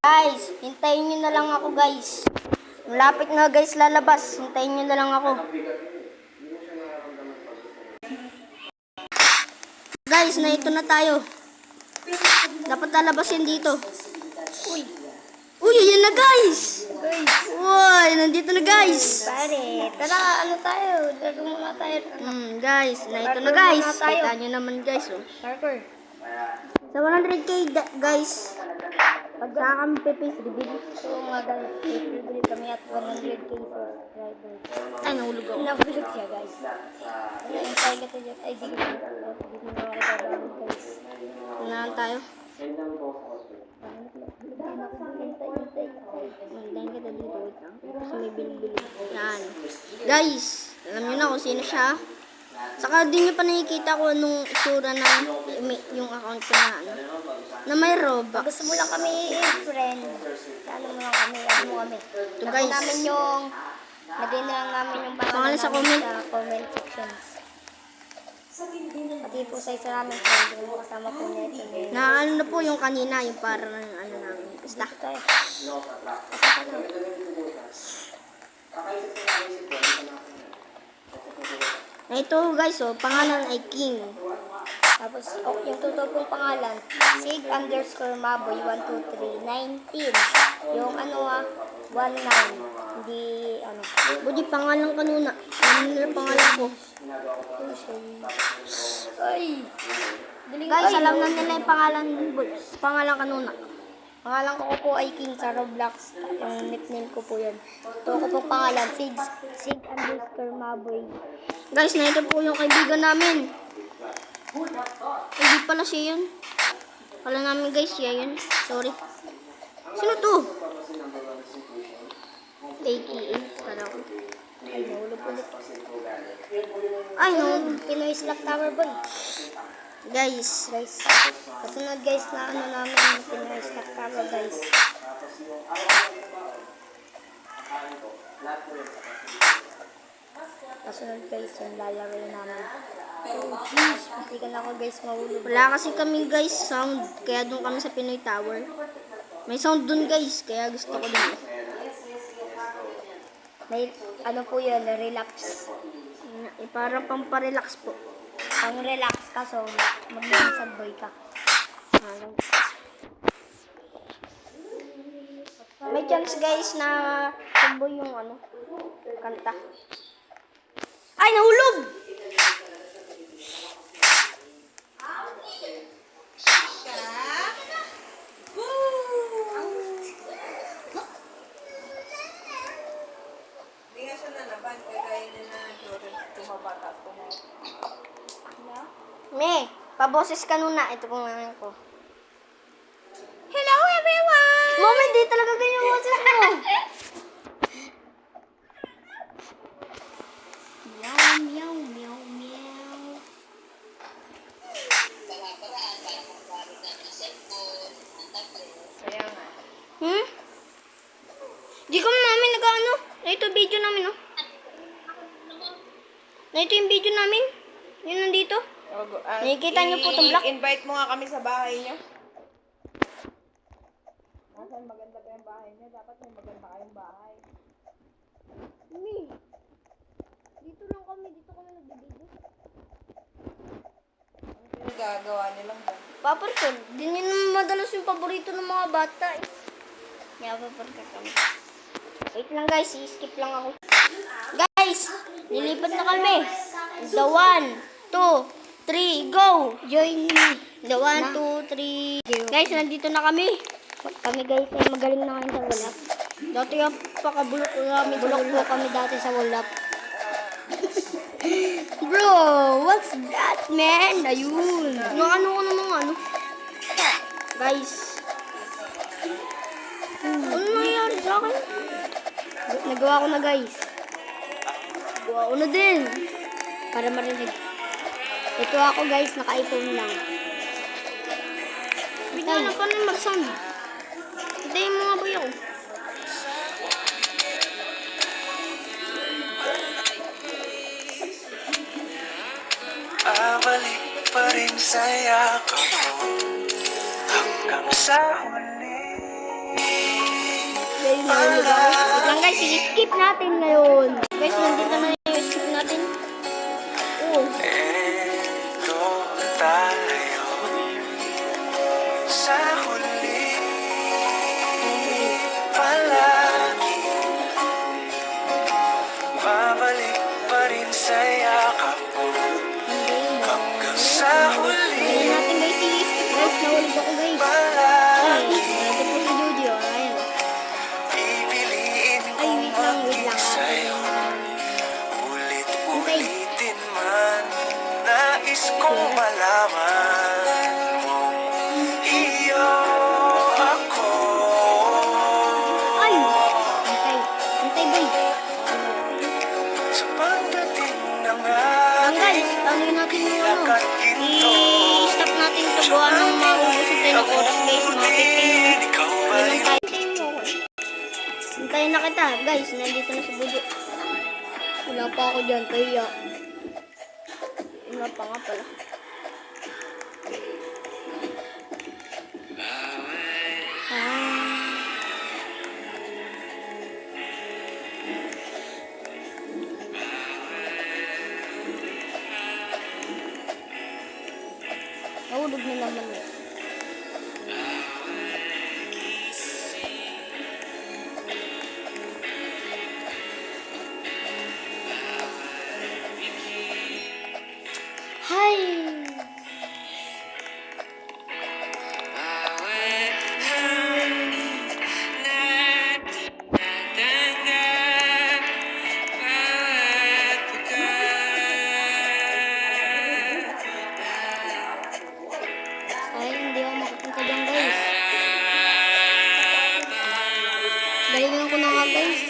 Guys, hintayin nyo na lang ako guys. Malapit na guys lalabas. Hintayin nyo na lang ako. Guys, na ito na tayo. Dapat lalabas yan dito. Uy, ayan na guys. Uy, nandito na guys. Pare, tara, ano tayo? Laro muna tayo. Guys, na ito na guys. Kita nyo naman guys. Oh. Parkour. Sa 100k guys. Saan kami pipis reveal? So mga guys, bibili kami at 100k subscribers. Ay, nahulog ako. Nahulog siya guys. Ayun tayo kita dyan. Ay, di ko na ako guys. Tunahan tayo. Magdahin kita dito. Wait lang. Kasi may bilbil. Yan. Guys, alam nyo na kung sino siya. Saka di nyo pa nakikita kung anong itsura na yung account ko na ano. Na may Robux. Gusto mo lang kami i-friend. Ano mo lang kami, ano mo kami. Ito Lagay guys. namin yung, lagay na lang namin yung Pangalan sa namin comment. sa comment sections. Pati po sa isa namin friend, yung mga kasama po nito. Na ano na po yung kanina, yung parang ano namin. Basta. Tayo. Na ito guys, oh, pangalan ay King. Tapos, yung totoo pong pangalan, sig_maboy 12319. Yung ano 19. Hindi, ano. Budi pangalan kanuna. Ano nila pangalan ko? Ay! Guys, alam na nila yung pangalan kanuna. Pangalan ko po ay King sa Roblox. Yung nickname ko po yun. Totoo ko pong pangalan, sig_maboy. Guys, na ito po yung kaibigan namin. Hindi pala siya yun. Pala namin guys, siya yun. Sorry. Sino to? AKA. Kala ko. Ay, nahulog ulit. Ay, no. Pinoy Slack Tower Boy. Guys. Guys, kasunod guys na ano namin yung Pinoy Slack Tower guys. Kasunod guys yung lalaro namin. Please, pati ka na ako guys mahulog. Wala kasi kami guys sound. Kaya doon kami sa Pinoy Tower. May sound doon guys. Kaya gusto ko doon. May ano po yun, relapse. Parang pang-relax po. Pang relax ka so mag-sad boy ka. May chance guys na tumbo yung ano, kanta. Ay, nahulog! Me, paboses ka nuna. Ito pong namin ko. Hello everyone! Mom, hindi talaga ganyan yung boses mo. Meow, meow, meow, meow. Di ko namin nag-ano. Ito video namin, oh. Ito yung video namin. Yun nandito. Nakikita niyo po itong block? Invite mo nga kami sa bahay niyo. Nasaan maganda ba yung bahay niyo? Dapat may maganda kayong bahay. Dito lang kami. Dito kami nag-video. Ano yung gagawa nilang ba? Paparkol. Di nyo naman madalas yung paborito ng mga bata, eh. Kaya paparkol kami. Wait lang guys. I-skip lang ako. Guys! Nilipat na kami. The 1, 2, 3, go! Join me. The 1, 2, 3. Guys, nandito na kami. Kami guys ay magaling na kayo sa walap. Dati nga pakabulok ko kami. Bulok po kami dati sa walap. Bro, what's that, man? Ayun. Ano ko namang ano? Guys. Ano nangyari sa akin? Nagawa ko na guys. Gawa ko na din. Para marinig. Ito ako guys, naka-iPhone lang. Bigla na pa rin mag-sound. Hintayin mo nga ba yun? Babalik pa rin sa yakap mo hanggang sa huli. nahulog ako. Wait lang guys, i-skip natin ngayon. Guys, nandito na yung skip natin. Oh. Ito tayo sa huli, palagi babalik pa rin sa yakap mo hanggang sa huli, Ayun natin guys, i-skip guys. Nahulog ako guys. Ay, palagi ito po si Judy. Oh. Ayan. pipiliin Ay, kong wait lang. maging sa'yo. Ulit-ulitin man, nais kong malaman kung iyo ako. Ay! Antay. Antay boy. Sa pagdating ng Lang guys, ating ano yun natin yung ano? iyak at ginto, I-stop natin ito. Gawa ng maubusan tayo ng oras guys. Mga 15 ikaw Ayun ba'y lang tayo. Hintayin na kita. Guys, nandito na si Bujo. Wala pa ako dyan. Kaya. Wala pa nga pala. Ah. Nahulog na naman eh. Hi! Ay, hindi ako makapunta dyan guys. Galingan ko na nga guys.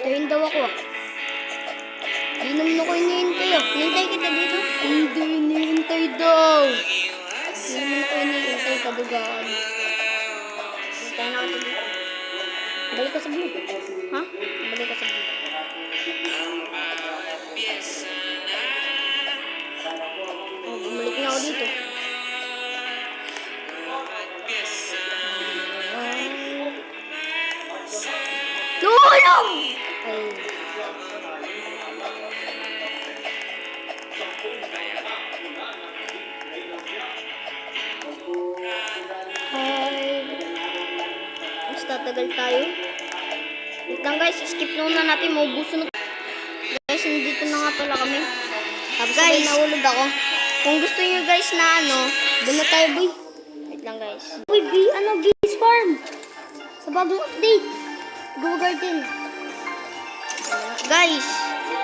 Tayin daw ako ah. Di naman ako hinihintay ah. Hinihintay kita dito. Hindi hinihintay daw. Di naman ako hinihintay kadugaan. Hintay na ako dito. Balik ka sa blue. Ha? Balik ka sa blue. Oh, bumalik na ako dito. Tulong! Ay. Hi. Mas tatagal tayo. Wait lang guys, skip muna natin. Maubuso na. Guys, nandito na nga pala kami. Tapos guys, nahulog ako. Kung gusto niyo guys na ano, doon na tayo boy. Wait lang guys. Uy, Bees Farm. Sa bagong update. Go Garden. Guys,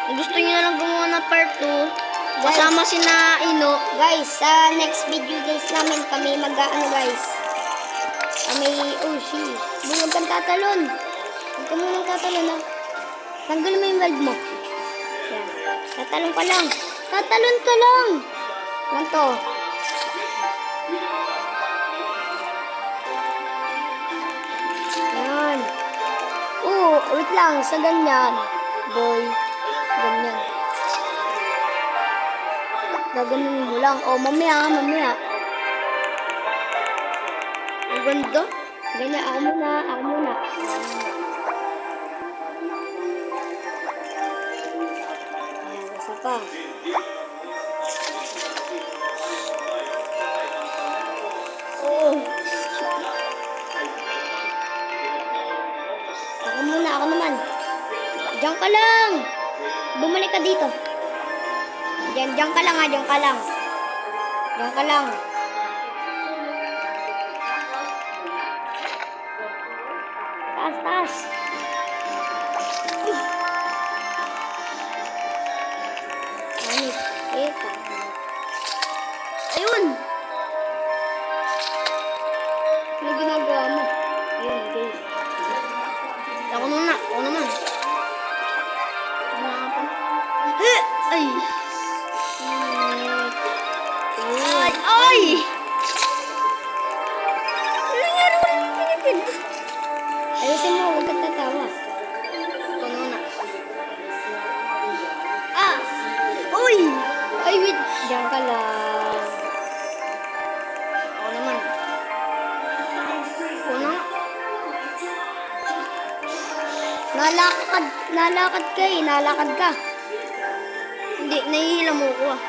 kung gusto niyo na lang gumawa ng part 2, kasama si na Ino. Guys, sa next video guys namin kami mag-ano guys. Kami, oh sheesh. Huwag kang tatalon. Huwag ka munang tatalon ha. Tanggalin mo yung valve mo. Yan. Tatalon ka lang. Tatalon ka lang. Ganto. Yan. Wait lang. Sa ganyan. Boy. Ganyan. Gaganon mo lang. Oh, mamaya. Ang ganda. Ganyan. Ako muna. Ayan, isa pa. Oo. Ako naman. Diyan ka lang. Bumalik ka dito. Diyan ka lang ha, diyan ka lang. Diyan ka lang. Taas. Anit. Eta. Ayun. Ano ginagawa mo? Ayun, okay. Ako naman. Ano nga pa? Ay. Ay! Ayusin mo, huwag kang tatawa. Nalakad ka eh. Nalakad ka. Hindi, nahihila mo ko ah.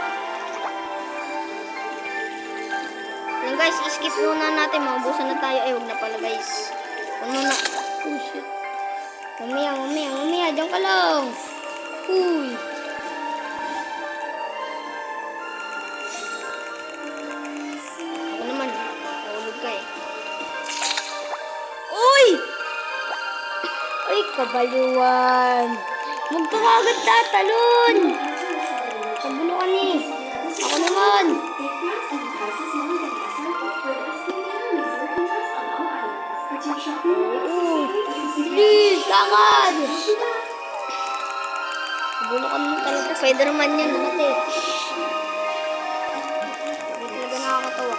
Yan guys, skip muna natin. Maubusan na tayo. Huwag na pala guys. Ano na? Oh, shit. Mamaya. Diyan ka lang. Uy. Ako naman. Nahulog ka eh. Uy! Ay, kabaluan. Huwag ka agad tatalon. Kabulo ka ni. Ako naman. Please, lakad. Kabulo ka naman talaga. Spider-Man yan. Ate. Hindi talaga nakakatawa.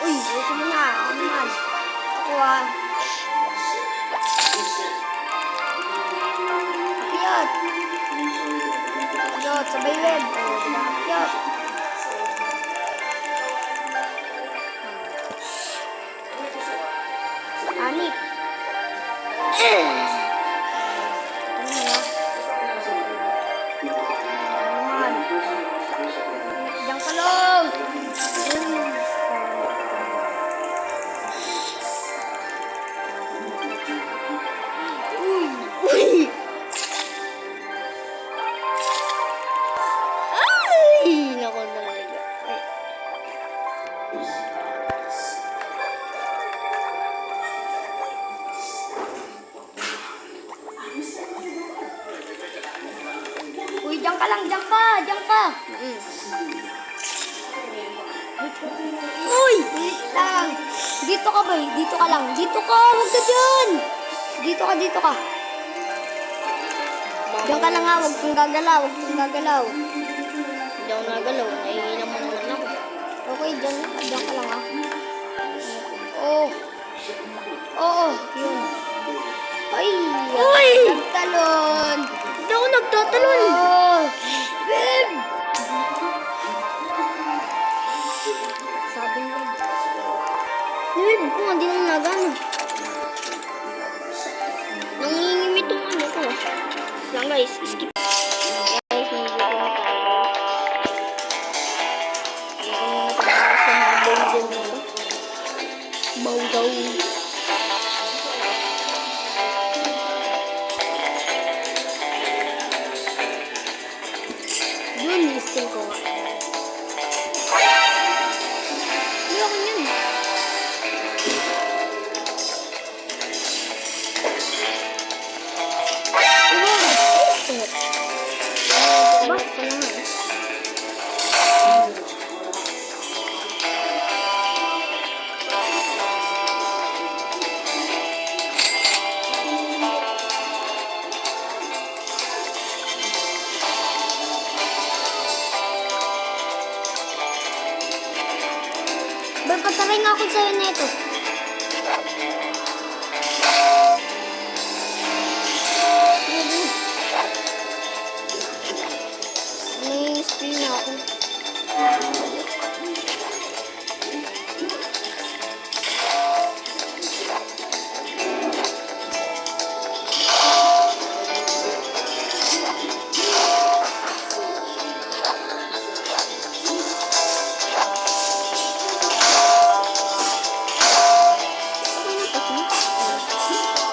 Uy, ayusin mo na. Ako naman. Ako ah. Akyat. Akyat, sabay web. Akyat. Anik. Naman. Diyan ka lang. Uy! Ay! Naku talaga. Ay. Uy, diyan ka lang, diyan ka. Mm. Uy! Wait lang. Dito ka ba? Dito ka lang. Dito ka, huwag ka dyan. Dito ka. Diyan ka lang ha, huwag kang gagalaw. Hindi ako nagalaw. Nahihila mo naman ako. Okay, diyan ka lang ha. Oo. Oo, yun. Ay! Uy! Nagtalon! Hindi ako nagtatalon. Oh! Babe! Sabi niya. Nilib ko, hindi naman nagano. Nangingimit yung ano ko. Lang guys, skip. Guys, nandito na tayo. Hindi ko na tayo sa mga bowser nito. Bowdaw. Yun, i-steal ko nga. Ayoko yun. Bakit ka naman? Babe, pataray nga ako sa'yo nito. Nanging-steal na ako.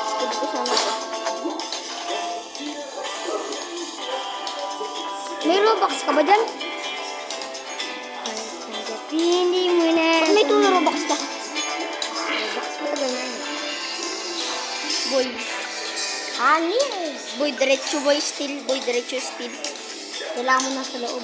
Skip ko sana to. May Robux ka ba dyan? Hindi mo na. Ba't may tulo Robux ka? Robux pa ganyan. Boy. Hangin. Boy, diretso boy, still. Boy, diretso still. Kailangan mo na sa loob.